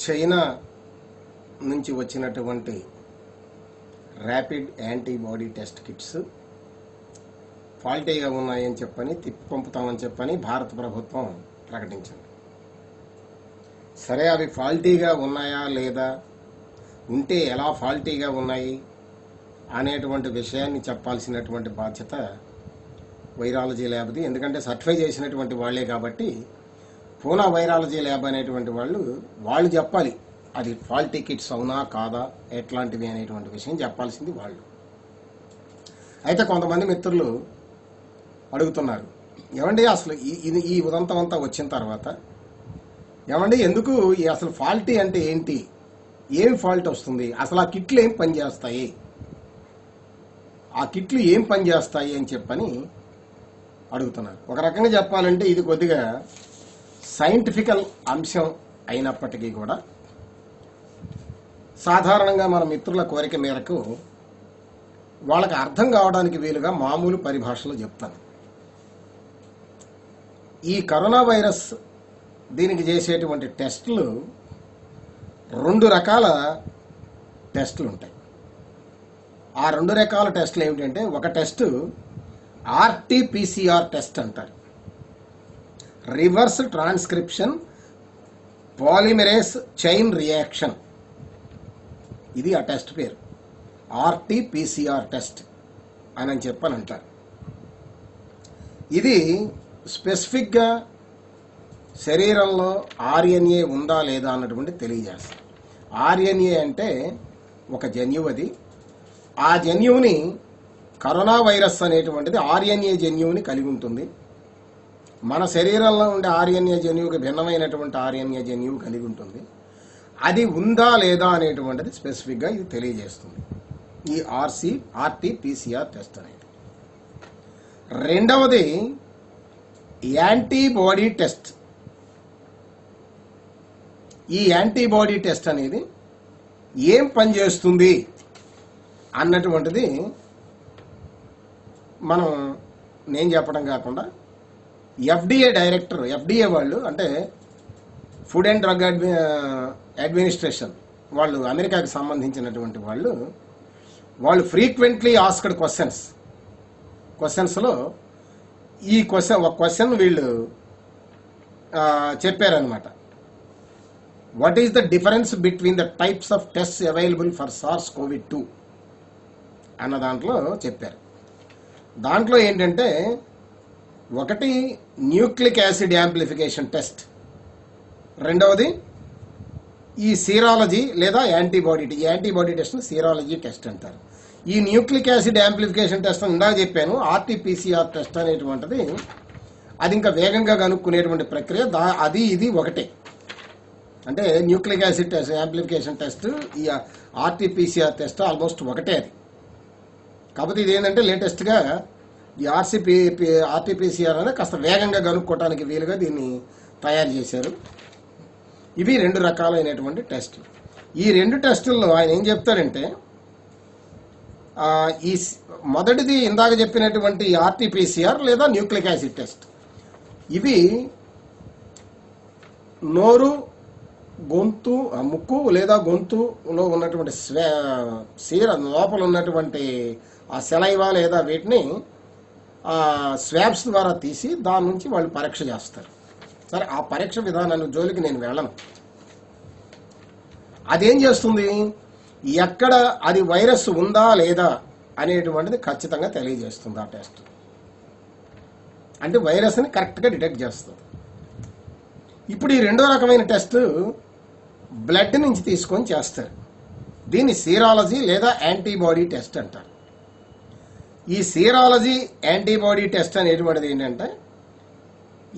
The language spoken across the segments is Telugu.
చైనా నుంచి వచ్చినటువంటి ర్యాపిడ్ యాంటీబాడీ టెస్ట్ కిట్స్ ఫాల్టీగా ఉన్నాయని చెప్పని తిప్పి పంపుతామని చెప్పని భారత ప్రభుత్వం ప్రకటించింది. సరే, అవి ఫాల్టీగా ఉన్నాయా లేదా, ఉంటే ఎలా ఫాల్టీగా ఉన్నాయి అనేటువంటి విషయాన్ని చెప్పాల్సినటువంటి బాధ్యత వైరాలజీ ల్యాబ్ది. ఎందుకంటే సర్టిఫై చేసినటువంటి వాళ్లే కాబట్టి పూనా వైరాలజీ ల్యాబ్ అనేటువంటి వాళ్ళు చెప్పాలి అది ఫాల్టీ కిట్స్ అవునా కాదా, ఎట్లాంటివి అనేటువంటి విషయం చెప్పాల్సింది వాళ్ళు. అయితే కొంతమంది మిత్రులు అడుగుతున్నారు, ఏమండి అసలు ఈ ఉదంతం అంతా వచ్చిన తర్వాత ఏమండి ఎందుకు అసలు ఫాల్టీ అంటే ఏంటి, ఏం ఫాల్ట్ వస్తుంది, అసలు ఆ కిట్లు ఏం పనిచేస్తాయి, ఆ కిట్లు ఏం పనిచేస్తాయి అని చెప్పని అడుగుతున్నారు. ఒక రకంగా చెప్పాలంటే ఇది కొద్దిగా సైంటిఫికల్ అంశం అయినప్పటికీ కూడా సాధారణంగా మన మిత్రుల కోరిక మేరకు వాళ్ళకి అర్థం కావడానికి వీలుగా మామూలు పరిభాషలో చెప్తాను. ఈ కరోనా వైరస్ దీనికి చేసేటువంటి టెస్టులు 2 రకాల టెస్టులు ఉంటాయి. ఆ 2 రకాల టెస్టులు ఏమిటంటే, ఒక టెస్ట్ ఆర్టీపీసీఆర్ టెస్ట్ అంటారు, reverse transcription polymerase chain reaction. ఇది ఆ టెస్ట్ పేరు, ఆర్టీపీసీఆర్ టెస్ట్ అని చెప్పని అంటారు. ఇది స్పెసిఫిక్గా శరీరంలో ఆర్ఎన్ఏ ఉందా లేదా అన్నటువంటి తెలియజేస్తుంది. ఆర్ఎన్ఏ అంటే ఒక జన్యువు, అది ఆ జన్యువుని కరోనా వైరస్ అనేటువంటిది ఆర్ఎన్ఏ జన్యువుని కలిగి ఉంటుంది. మన శరీరంలో ఉండే ఆర్ఎన్ఏ జన్యువుకి భిన్నమైనటువంటి ఆర్ఎన్ఏ జన్యువు కలిగి ఉంటుంది. అది ఉందా లేదా అనేటువంటిది స్పెసిఫిక్గా ఇది తెలియజేస్తుంది, ఈ ఆర్టీపీసీఆర్ టెస్ట్ అనేది. రెండవది యాంటీబాడీ టెస్ట్. ఈ యాంటీబాడీ టెస్ట్ అనేది ఏం పనిచేస్తుంది అన్నటువంటిది నేను చెప్పడం కాకుండా ఎఫ్డిఏ డైరెక్టర్, ఎఫ్డిఏ వాళ్ళు అంటే ఫుడ్ అండ్ డ్రగ్ అడ్మినిస్ట్రేషన్ వాళ్ళు, అమెరికాకి సంబంధించినటువంటి వాళ్ళు ఫ్రీక్వెంట్లీ ఆస్క్డ్ క్వశ్చన్స్లో ఒక క్వశ్చన్ వీళ్ళు చెప్పారనమాట. What is the difference between the types of test available for SARS-CoV-2 అన్న దాంట్లో చెప్పారు. దాంట్లో ఏంటంటే, ఒకటి న్యూక్లిక్ యాసిడ్ యాంప్లిఫికేషన్ టెస్ట్, రెండవది ఈ సీరాలజీ లేదా యాంటీబాడీ టెస్ట్ సీరాలజీ టెస్ట్ అంటారు. ఈ న్యూక్లిక్ యాసిడ్ యాంప్లిఫికేషన్ టెస్ట్ ఇందాక చెప్పాను, ఆర్టీపీసీఆర్ టెస్ట్ అనేటువంటిది అది ఇంకా వేగంగా కనుక్కునేటువంటి ప్రక్రియ. ఇది ఒకటే, అంటే nucleic acid test amplification test, ఈ ఆర్టీపీసీఆర్ టెస్ట్ ఆల్మోస్ట్ ఒకటే. అది కాకపోతే ఇది ఏంటంటే లేటెస్ట్గా ఈ ఆర్టీపీసీఆర్ అనేది కాస్త వేగంగా కనుక్కోవటానికి వీలుగా దీన్ని తయారు చేశారు. ఇవి 2 రకాలైనటువంటి టెస్టులు. ఈ 2 టెస్టుల్లో ఆయన ఏం చెప్తారంటే, ఈ మొదటిది ఇందాక చెప్పినటువంటి ఆర్టీపీసీఆర్ లేదా న్యూక్లిక్ యాసిడ్ టెస్ట్, ఇవి నోరు, గొంతు, ముక్కు లేదా గొంతులో ఉన్నటువంటి లోపల ఉన్నటువంటి ఆ సెలైవా లేదా వీటిని స్వాబ్స్ ద్వారా తీసి దాని నుంచి వాళ్ళు పరీక్ష చేస్తారు. సరే, ఆ పరీక్ష విధానాన్ని జోలికి నేను వెళ్ళను. అదేం చేస్తుంది, ఎక్కడ అది వైరస్ ఉందా లేదా అనేటువంటిది ఖచ్చితంగా తెలియజేస్తుంది. ఆ టెస్ట్ అంటే వైరస్ని కరెక్ట్గా డిటెక్ట్ చేస్తుంది. ఇప్పుడు ఈ 2వ రకమైన టెస్ట్ బ్లడ్ నుంచి తీసుకొని చేస్తారు. దీన్ని సీరాలజీ లేదా యాంటీబాడీ టెస్ట్ అంటారు. ఈ సీరాలజీ యాంటీబాడీ టెస్ట్ అనేటువంటిది ఏంటంటే,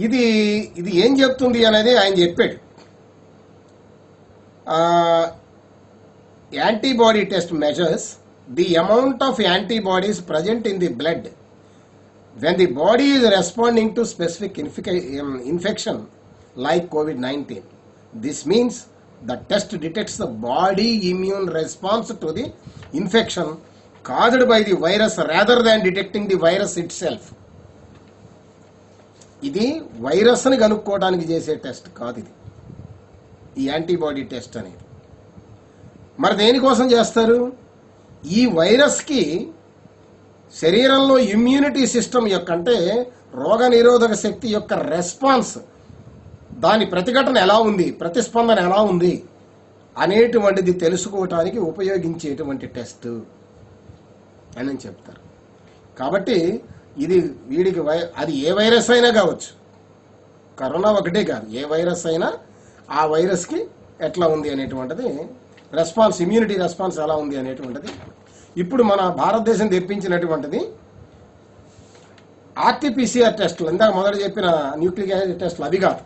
ఇది ఏం చెప్తుంది అనేది ఆయన చెప్పాడు. Antibody test measures the amount of antibodies present in the blood when the body is responding to specific infection like COVID-19. This means the test detects the body immune response to the infection caused by the virus rather than detecting the virus itself. ఇది వైరస్ని కనుక్కోవడానికి చేసే టెస్ట్ కాదు. ఇది ఈ యాంటీబాడీ టెస్ట్ అనేది. మరి దేనికోసం చేస్తారు? ఈ వైరస్కి శరీరంలో ఇమ్యూనిటీ సిస్టమ్ యొక్క అంటే రోగ నిరోధక శక్తి యొక్క రెస్పాన్స్, దాని ప్రతిఘటన ఎలా ఉంది, ప్రతిస్పందన ఎలా ఉంది అనేటువంటిది తెలుసుకోవటానికి ఉపయోగించేటువంటి టెస్ట్ అని చెప్తారు. కాబట్టి ఇది వీడికి అది ఏ వైరస్ అయినా కావచ్చు, కరోనా ఒకటే కాదు, ఏ వైరస్ అయినా ఆ వైరస్కి ఎట్లా ఉంది అనేటువంటిది రెస్పాన్స్, ఇమ్యూనిటీ రెస్పాన్స్ ఎలా ఉంది అనేటువంటిది. ఇప్పుడు మన భారతదేశం తెప్పించినటువంటిది ఆర్టీపీసీఆర్ టెస్టులు, ఇందాక మొదట చెప్పిన న్యూక్లిక్ యాసిడ్ టెస్టులు అవి కాదు,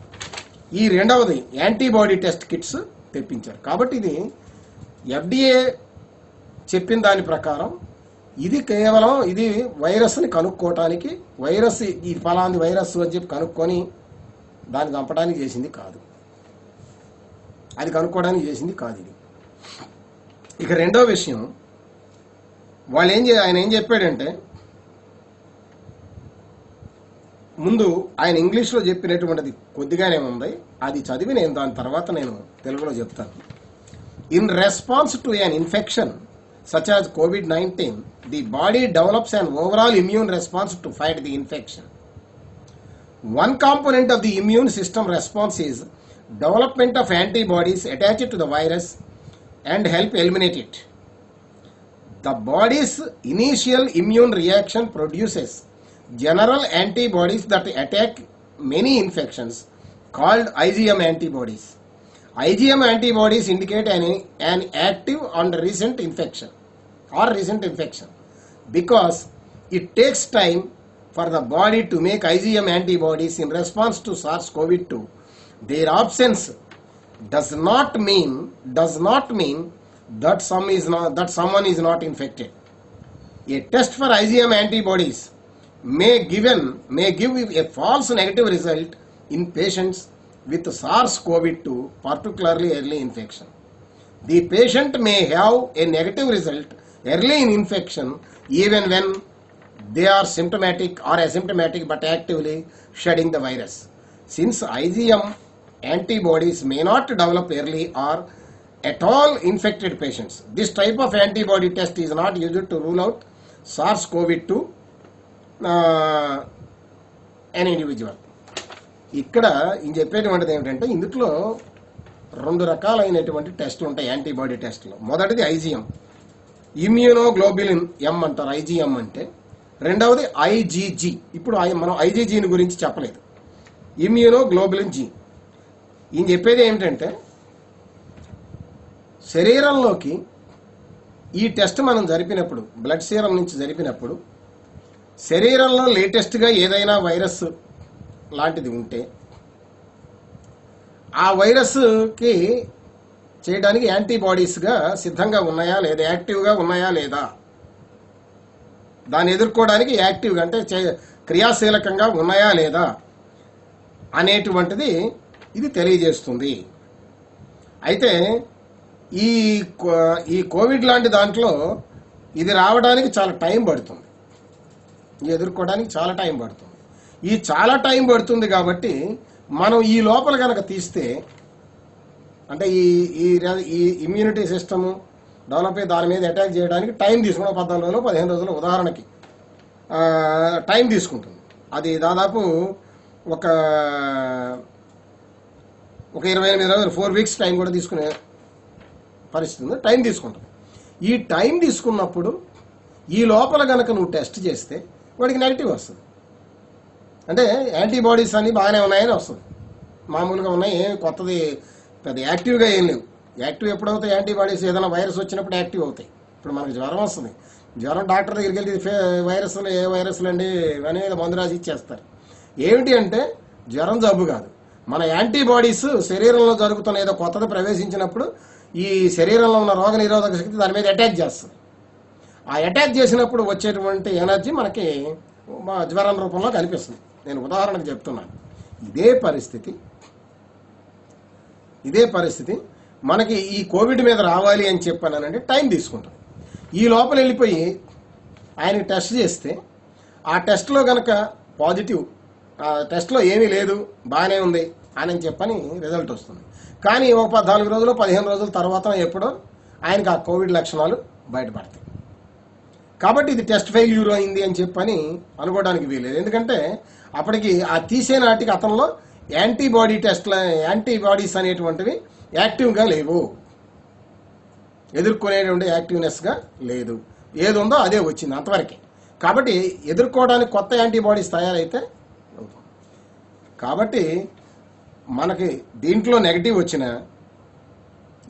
ఈ రెండవది యాంటీబాడీ టెస్ట్ కిట్స్ తెప్పించారు. కాబట్టి ఇది FDA చెప్పిన దాని ప్రకారం ఇది కేవలం ఇది వైరస్ని కనుక్కోవటానికి, వైరస్ ఈ ఫలాంది వైరస్ అని చెప్పి కనుక్కొని దాన్ని చంపడానికి చేసింది కాదు, అది కనుక్కోవడానికి చేసింది కాదు ఇది. ఇక రెండో విషయం, ఆయన ఏం చెప్పాడంటే, ముందు ఆయన ఇంగ్లీష్లో చెప్పినటువంటిది కొద్దిగానే ఉంది, అది చదివి నేను దాని తర్వాత నేను తెలుగులో చెప్తాను. In response to an infection such as COVID-19, the body develops an overall immune response to fight the infection. One component of the immune system response is development of antibodies attached to the virus and help eliminate it. The body's initial immune reaction produces general antibodies that attack many infections called IgM antibodies. IgM antibodies indicate an active on recent infection because it takes time for the body to make IgM antibodies in response to SARS-CoV-2. Their absence does not mean that someone is not infected. A test for IgM antibodies may give a false negative result in patients with SARS-CoV-2, particularly early infection. The patient may have a negative result early in infection even when they are symptomatic or asymptomatic but actively shedding the virus. Since IgM antibodies may not develop early or at all infected patients, this type of antibody test is not used to rule out SARS-CoV-2 an individual. ఇక్కడ ఈయన చెప్పేటువంటిది ఏమిటంటే, ఇందులో రెండు రకాలైనటువంటి టెస్టులు ఉంటాయి యాంటీబాడీ టెస్టులు. మొదటిది IgM, ఇమ్యూనోగ్లోబులిన్ ఎం అంటారు IgM అంటే. రెండవది IgG. ఇప్పుడు మనం IgGని గురించి చెప్పలేదు, ఇమ్యూనోగ్లోబులిన్ G. ఈయన చెప్పేది ఏమిటంటే, శరీరంలోకి ఈ టెస్ట్ మనం జరిపినప్పుడు, బ్లడ్ సీరం నుంచి జరిపినప్పుడు, శరీరంలో లేటెస్ట్గా ఏదైనా వైరస్ లాంటిది ఉంటే ఆ వైరస్కి చేయడానికి యాంటీబాడీస్గా సిద్ధంగా ఉన్నాయా లేదా, యాక్టివ్గా ఉన్నాయా లేదా, దాన్ని ఎదుర్కోవడానికి యాక్టివ్గా అంటే క్రియాశీలకంగా ఉన్నాయా లేదా అనేటువంటిది ఇది తెలియజేస్తుంది. అయితే ఈ కోవిడ్ లాంటి దాంట్లో ఇది రావడానికి చాలా టైం పడుతుంది, ఎదుర్కోవడానికి చాలా టైం పడుతుంది. ఈ చాలా టైం పడుతుంది కాబట్టి మనం ఈ లోపల కనుక తీస్తే, అంటే ఈ ఇమ్యూనిటీ సిస్టమ్ డెవలప్ అయ్యి దాని మీద అటాక్ చేయడానికి టైం తీసుకున్న 14 రోజులు 15 రోజులు ఉదాహరణకి టైం తీసుకుంటుంది. అది దాదాపు ఒక 28 రోజులు 4 వీక్స్ టైం కూడా తీసుకునే పరిస్థితి ఉంది, టైం తీసుకుంటుంది. ఈ టైం తీసుకున్నప్పుడు ఈ లోపల కనుక నువ్వు టెస్ట్ చేస్తే వాడికి నెగిటివ్ వస్తుంది, అంటే యాంటీబాడీస్ అన్నీ బాగానే ఉన్నాయని వస్తుంది, మామూలుగా ఉన్నాయి, ఏం కొత్తది పెద్ద యాక్టివ్గా ఏం లేవు. యాక్టివ్ ఎప్పుడవుతాయి యాంటీబాడీస్? ఏదైనా వైరస్ వచ్చినప్పుడు యాక్టివ్ అవుతాయి. ఇప్పుడు మనకు జ్వరం వస్తుంది, జ్వరం డాక్టర్ దగ్గరికి వెళ్తే వైరస్లు ఏ వైరస్లు అండి అనేది మందు రాసి ఇచ్చేస్తారు. ఏమిటి అంటే జ్వరం జబ్బు కాదు, మన యాంటీబాడీస్ శరీరంలో జరుగుతున్న ఏదో కొత్తది ప్రవేశించినప్పుడు ఈ శరీరంలో ఉన్న రోగ నిరోధక శక్తి దాని మీద అటాక్ చేస్తుంది. ఆ అటాక్ చేసినప్పుడు వచ్చేటువంటి ఎనర్జీ మనకి జ్వరం రూపంలో కనిపిస్తుంది. నేను ఉదాహరణకు చెప్తున్నాను. ఇదే పరిస్థితి మనకి ఈ కోవిడ్ మీద రావాలి అని చెప్పానంటే టైం తీసుకుంటుంది. ఈ లోపల వెళ్ళిపోయి ఆయనకి టెస్ట్ చేస్తే ఆ టెస్ట్లో కనుక పాజిటివ్, ఆ టెస్ట్లో ఏమీ లేదు బాగానే ఉంది అని చెప్పని రిజల్ట్ వస్తుంది. కానీ ఒక 14 రోజులు 15 రోజుల తర్వాత ఎప్పుడో ఆయనకు ఆ కోవిడ్ లక్షణాలు బయటపడతాయి. కాబట్టి ఇది టెస్ట్ ఫెయిల్యూర్ అయింది అని చెప్పని అనుకోవడానికి వీలేదు. ఎందుకంటే అప్పటికి ఆ తీసే నాటికి అతనిలో యాంటీబాడీస్ అనేటువంటివి యాక్టివ్గా లేవు, ఎదుర్కొనేటువంటి యాక్టివ్నెస్గా లేదు. ఏది ఉందో అదే వచ్చింది అంతవరకే. కాబట్టి ఎదుర్కోవడానికి కొత్త యాంటీబాడీస్ తయారైతే అవుతుంది. కాబట్టి మనకి దీంట్లో నెగటివ్ వచ్చిన,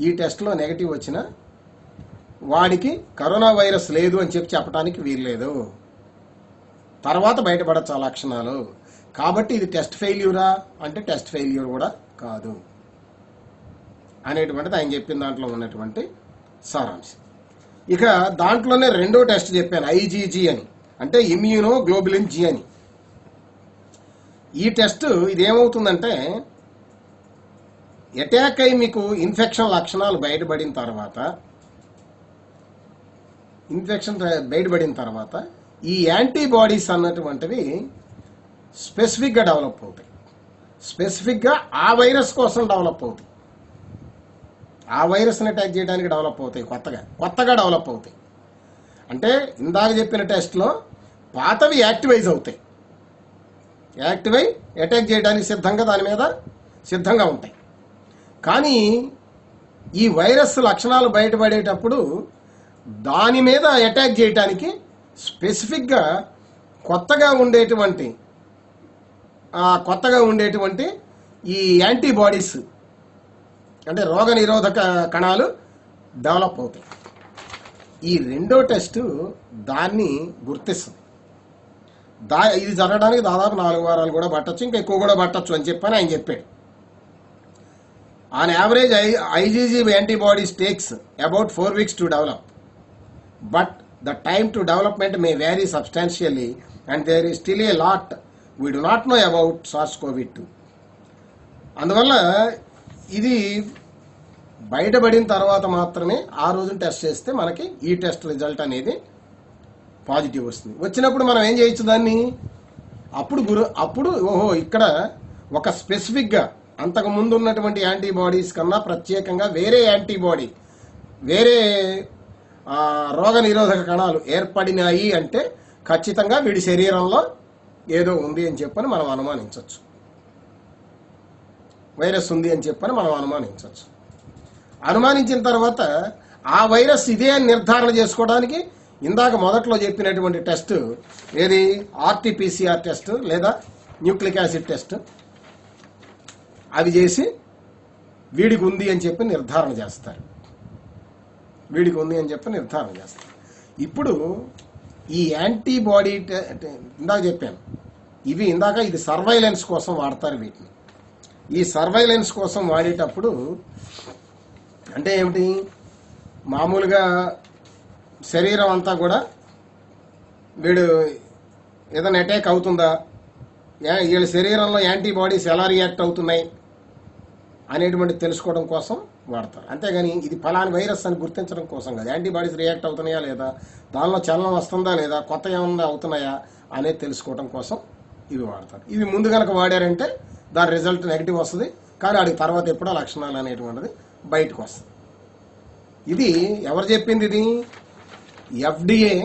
ఈ టెస్ట్లో నెగటివ్ వచ్చిన వాడికి కరోనా వైరస్ లేదు అని చెప్పడానికి వీల్లేదు. తర్వాత బయటపడచ్చు ఆ లక్షణాలు. కాబట్టి ఇది టెస్ట్ ఫెయిల్యూరా అంటే టెస్ట్ ఫెయిల్యూర్ కూడా కాదు అనేటువంటిది ఆయన చెప్పిన దాంట్లో ఉన్నటువంటి సారాంశం. ఇక దాంట్లోనే రెండో టెస్ట్ చెప్పాను, ఐజీజీ అని, అంటే ఇమ్యూనో గ్లోబులిన్ జీ అని. ఈ టెస్ట్ ఇది ఏమవుతుందంటే అటాక్ అయి మీకు ఇన్ఫెక్షన్ లక్షణాలు బయటపడిన తర్వాత ఈ యాంటీబాడీస్ అన్నటువంటివి స్పెసిఫిక్గా డెవలప్ అవుతాయి. స్పెసిఫిక్గా ఆ వైరస్ కోసం డెవలప్ అవుతాయి, ఆ వైరస్ని అటాక్ చేయడానికి డెవలప్ అవుతాయి, కొత్తగా డెవలప్ అవుతాయి. అంటే ఇందాక చెప్పిన టెస్ట్లో పాతవి యాక్టివైజ్ అవుతాయి, యాక్టివై అటాక్ చేయడానికి దాని మీద సిద్ధంగా ఉంటాయి. కానీ ఈ వైరస్ లక్షణాలు బయటపడేటప్పుడు దాని మీద అటాక్ చేయడానికి స్పెసిఫిక్గా కొత్తగా ఉండేటువంటి ఈ యాంటీబాడీస్ అంటే రోగ నిరోధక కణాలు డెవలప్ అవుతాయి. ఈ రెండో టెస్టు దాన్ని గుర్తిస్తుంది. ఇది జరగడానికి దాదాపు 4 వారాలు కూడా పట్టచ్చు, ఇంకా ఎక్కువ కూడా పట్టచ్చు అని చెప్పని ఆయన చెప్పాడు. On average IgG antibodies takes about 4 weeks to develop, but the time to development may vary substantially and there is still a lot we do not know about SARS-CoV-2. అందువల్ల ఇది బయటపడిన తర్వాత మాత్రమే ఆ రోజున టెస్ట్ చేస్తే మనకి ఈ టెస్ట్ రిజల్ట్ అనేది పాజిటివ్ వస్తుంది. వచ్చినప్పుడు మనం ఏం చేయొచ్చు దాన్ని, అప్పుడు ఓహో ఇక్కడ ఒక స్పెసిఫిక్గా అంతకు ముందు ఉన్నటువంటి యాంటీబాడీస్ కన్నా ప్రత్యేకంగా వేరే యాంటీబాడీ, వేరే రోగ నిరోధక కణాలు ఏర్పడినాయి అంటే ఖచ్చితంగా వీడి శరీరంలో ఏదో ఉంది అని చెప్పని మనం అనుమానించవచ్చు, వైరస్ ఉంది అని చెప్పని మనం అనుమానించవచ్చు. అనుమానించిన తర్వాత ఆ వైరస్ ఇదే అని నిర్ధారణ చేసుకోవడానికి ఇందాక మొదట్లో చెప్పినటువంటి టెస్ట్ ఏది, ఆర్టీపీసీఆర్ టెస్ట్ లేదా న్యూక్లిక్ యాసిడ్ టెస్ట్, అవి చేసి వీడికి ఉంది అని చెప్పి నిర్ధారణ చేస్తారు. ఇప్పుడు ఈ యాంటీబాడీ ఇందాక చెప్పాను, ఇది సర్వైలెన్స్ కోసం వాడతారు వీటిని. ఈ సర్వైలెన్స్ కోసం వాడేటప్పుడు అంటే ఏమిటి, మామూలుగా శరీరం అంతా కూడా వీడు ఏదైనా అటాక్ అవుతుందా, వీళ్ళ శరీరంలో యాంటీబాడీస్ ఎలా రియాక్ట్ అవుతున్నాయి అనేటువంటి తెలుసుకోవడం కోసం వాడతారు. అంతేగాని ఇది ఫలాని వైరస్ అని గుర్తించడం కోసం కాదు. యాంటీబాడీస్ రియాక్ట్ అవుతున్నాయా లేదా, దానిలో చలనం వస్తుందా లేదా, కొత్త ఏమన్నా అవుతున్నాయా అనేది తెలుసుకోవడం కోసం ఇవి వాడతారు. ఇవి ముందు కనుక వాడారంటే దాని రిజల్ట్ నెగిటివ్ వస్తుంది, కానీ వాడికి తర్వాత ఎప్పుడో లక్షణాలు అనేటువంటిది బయటకు వస్తుంది. ఇది ఎవరు చెప్పింది, ఇది FDA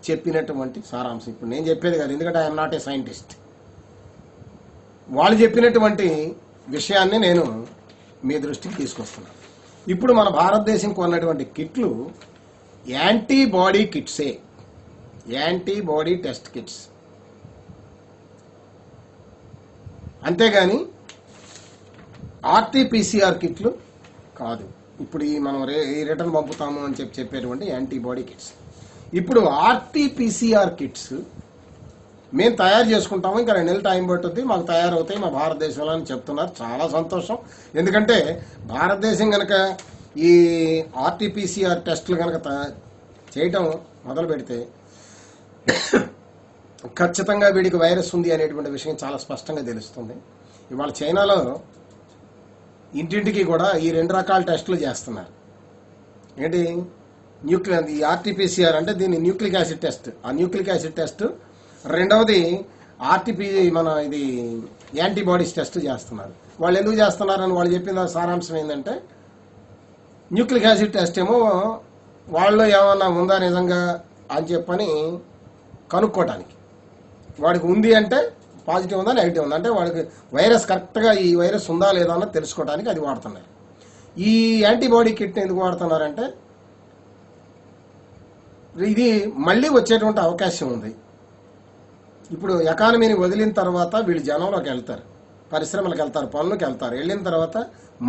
చెప్పినటువంటి సారాంశం. ఇప్పుడు నేను చెప్పేది కాదు, ఎందుకంటే ఐఎమ్ నాట్ ఏ సైంటిస్ట్. వాళ్ళు చెప్పినటువంటి విషయాన్ని నేను మీ దృష్టికి తీసుకొస్తున్నాను. ఇప్పుడు మన భారతదేశం కొన్నటువంటి కిట్లు యాంటీబాడీ కిట్సే, యాంటీబాడీ టెస్ట్ కిట్స్, అంతేగాని ఆర్టీపీసీఆర్ కిట్లు కాదు. ఇప్పుడు మనం రిటర్న్ పంపుతాము అని చెప్పేటువంటి యాంటీబాడీ కిట్స్. ఇప్పుడు ఆర్టీపీసీఆర్ కిట్స్ మేము తయారు చేసుకుంటాము, ఇంకా 2 నెలలు టైం పట్టుద్ది, మాకు తయారవుతాయి మా భారతదేశంలో అని చెప్తున్నారు. చాలా సంతోషం. ఎందుకంటే భారతదేశం కనుక ఈ ఆర్టీపీసీఆర్ టెస్టులు కనుక చేయటం మొదలు పెడితే ఖచ్చితంగా వీడికి వైరస్ ఉంది అనేటువంటి విషయం చాలా స్పష్టంగా తెలుస్తుంది. ఇవాళ చైనాలో ఇంటింటికి కూడా ఈ 2 రకాల టెస్టులు చేస్తున్నారు. ఏంటి, ఈ ఆర్టీపీసీఆర్ అంటే దీన్ని న్యూక్లిక్ యాసిడ్ టెస్ట్, ఆ న్యూక్లిక్ యాసిడ్ టెస్ట్, రెండవది ఇది యాంటీబాడీస్ టెస్ట్ చేస్తున్నారు. వాళ్ళు ఎందుకు చేస్తున్నారని వాళ్ళు చెప్పిన సారాంశం ఏంటంటే న్యూక్లిక్ యాసిడ్ టెస్ట్ ఏమో వాళ్ళు ఏమన్నా ఉందా నిజంగా అని చెప్పని కనుక్కోవటానికి, వాడికి ఉంది అంటే పాజిటివ్ ఉందా నెగిటివ్ ఉందా అంటే వాడికి వైరస్ కరెక్ట్గా ఈ వైరస్ ఉందా లేదా అన్నది తెలుసుకోవడానికి అది వాడుతున్నారు. ఈ యాంటీబాడీ కిట్ని ఎందుకు వాడుతున్నారంటే ఇది మళ్ళీ వచ్చేటువంటి అవకాశం ఉంది. ఇప్పుడు ఎకానమీని వదిలిన తర్వాత వీళ్ళు జనంలోకి వెళ్తారు, పరిశ్రమలకు వెళ్తారు, పనులకు వెళ్తారు. వెళ్ళిన తర్వాత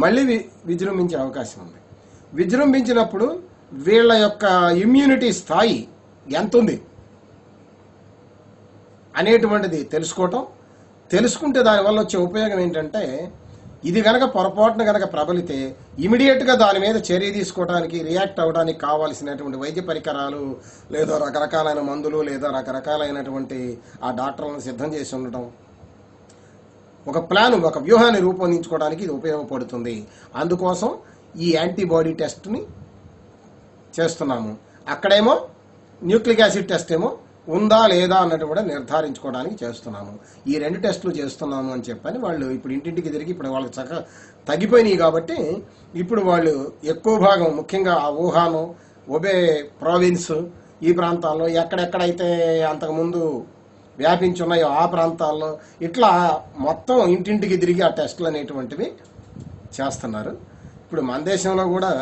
మళ్ళీ విజృంభించే అవకాశం ఉంది. విజృంభించినప్పుడు వీళ్ళ యొక్క ఇమ్యూనిటీ స్థాయి ఎంత ఉంది అనేటువంటిది తెలుసుకుంటే దానివల్ల వచ్చే ఉపయోగం ఏంటంటే ఇది కనుక పొరపాటున కనుక ప్రబలితే ఇమీడియట్గా దాని మీద చర్య తీసుకోవడానికి, రియాక్ట్ అవ్వడానికి కావాల్సినటువంటి వైద్య పరికరాలు లేదా రకరకాలైన మందులు లేదా రకరకాలైనటువంటి ఆ డాక్టర్లను సిద్ధం చేసి ఉండటం, ఒక ప్లాన్, ఒక వ్యూహాన్ని రూపొందించుకోవడానికి ఇది ఉపయోగపడుతుంది. అందుకోసం ఈ యాంటీబాడీ టెస్ట్ని చేస్తున్నాము. అక్కడేమో న్యూక్లిక్ యాసిడ్ టెస్ట్ ఏమో ఉందా లేదా అన్నట్టు కూడా నిర్ధారించుకోవడానికి చేస్తున్నాము. ఈ 2 టెస్టులు చేస్తున్నాము అని చెప్పని వాళ్ళు ఇప్పుడు ఇంటింటికి తిరిగి ఇప్పుడు వాళ్ళకి చక్కగా తగ్గిపోయినాయి కాబట్టి ఇప్పుడు వాళ్ళు ఎక్కువ భాగం ముఖ్యంగా ఆ వుహాన్, ఒబే ప్రావిన్స్ ఈ ప్రాంతాల్లో ఎక్కడెక్కడైతే అంతకుముందు వ్యాపించి ఉన్నాయో ఆ ప్రాంతాల్లో ఇట్లా మొత్తం ఇంటింటికి తిరిగి ఆ టెస్టులు అనేటువంటివి చేస్తున్నారు. ఇప్పుడు మన దేశంలో కూడా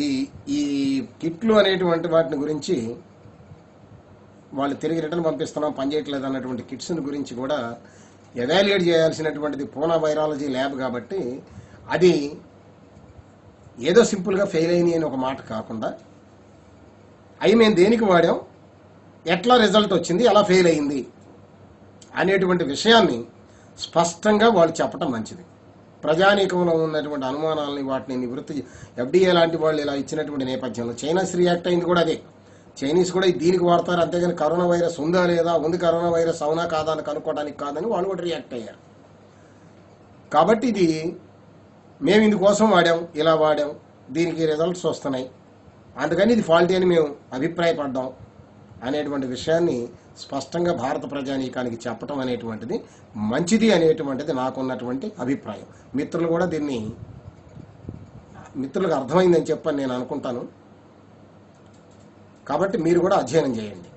ఈ కిట్లు అనేటువంటి వాటిని గురించి వాళ్ళు తిరిగి రిటర్న్ పంపిస్తున్నాం, పనిచేయట్లేదు అన్నటువంటి కిట్స్ని గురించి కూడా ఎవాల్యుయేట్ చేయాల్సినటువంటిది పూనా వైరాలజీ ల్యాబ్ కాబట్టి అది ఏదో సింపుల్గా ఫెయిల్ అయినాయి అని ఒక మాట కాకుండా అవి మేము దేనికి వాడాం, ఎట్లా రిజల్ట్ వచ్చింది, ఎలా ఫెయిల్ అయింది అనేటువంటి విషయాన్ని స్పష్టంగా వాళ్ళు చెప్పడం మంచిది. ప్రజానీకంలో ఉన్నటువంటి అనుమానాలని వాటిని నివృత్తి FDA లాంటి వాళ్ళు ఇలా ఇచ్చినటువంటి నేపథ్యంలో చైనాస్ రియాక్ట్ అయింది కూడా అదే. చైనీస్ కూడా దీనికి వాడతారు, అంతేగాని కరోనా వైరస్ ఉందా లేదా, ఉంది కరోనా వైరస్ అవునా కాదా అని కనుక్కోవడానికి కాదని వాళ్ళు కూడా రియాక్ట్ అయ్యారు. కాబట్టి ఇది మేము ఇందుకోసం వాడాం, ఇలా వాడాం, దీనికి రిజల్ట్స్ వస్తున్నాయి, అందుకని ఇది ఫాల్టీ అని మేము అభిప్రాయపడ్డాం అనేటువంటి విషయాన్ని స్పష్టంగా భారత ప్రజానీకానికి చెప్పడం అనేటువంటిది మంచిది అనేటువంటిది నాకున్నటువంటి అభిప్రాయం. మిత్రులు కూడా దీన్ని మిత్రులకు అర్థమైందని చెప్పని నేను అనుకుంటాను. కాబట్టి మీరు కూడా అధ్యయనం చేయండి.